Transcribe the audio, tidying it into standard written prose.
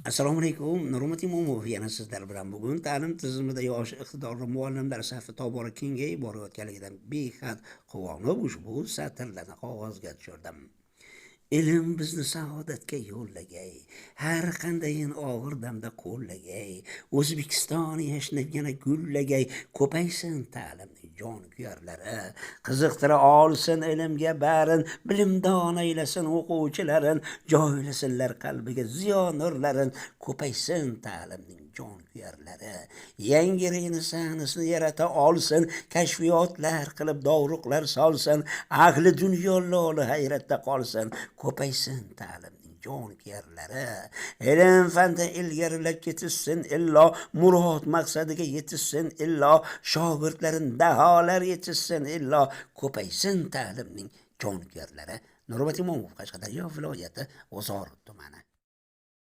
Assalomu alaykum. Nurmat Imomov yana sizlar bilan bugun ta'lim tizimida yoshi iqtidorli muallimlar safi tobora kengayib borayotganligidan behad quvonib ushbu satrlarni qog'ozga tushirdim. Ilm bizni saodatga yo'llagay, har qandayin og'ir damda qo'llagay, O'zbekiston yashnagani gullagay, ko'paysin ta'limning jonkuyarlari, qiziqtira olsin ilmga barin, bilimdon aylasin o'quvchilarin, joylasinlar qalbiga ziyo nurlarin, ko'paysin ta'limning jonkuyarlari, yangi renessansni yarata olsin, kashfiyotlar qilib dovruqlar solsin, ahli dunyo loli hayratda qolsin, ko'paysin ta'limning jonkuyarlari, ilm fanda ilgarilab ketishsin illo, murod maqsadiga yetishsin illo, shogirdlarin daholar yetishsin illo, ko'paysin ta'limning jonkuyarlari. Nurmat Imomov, Qashqadaryo viloyati G'uzor tumani.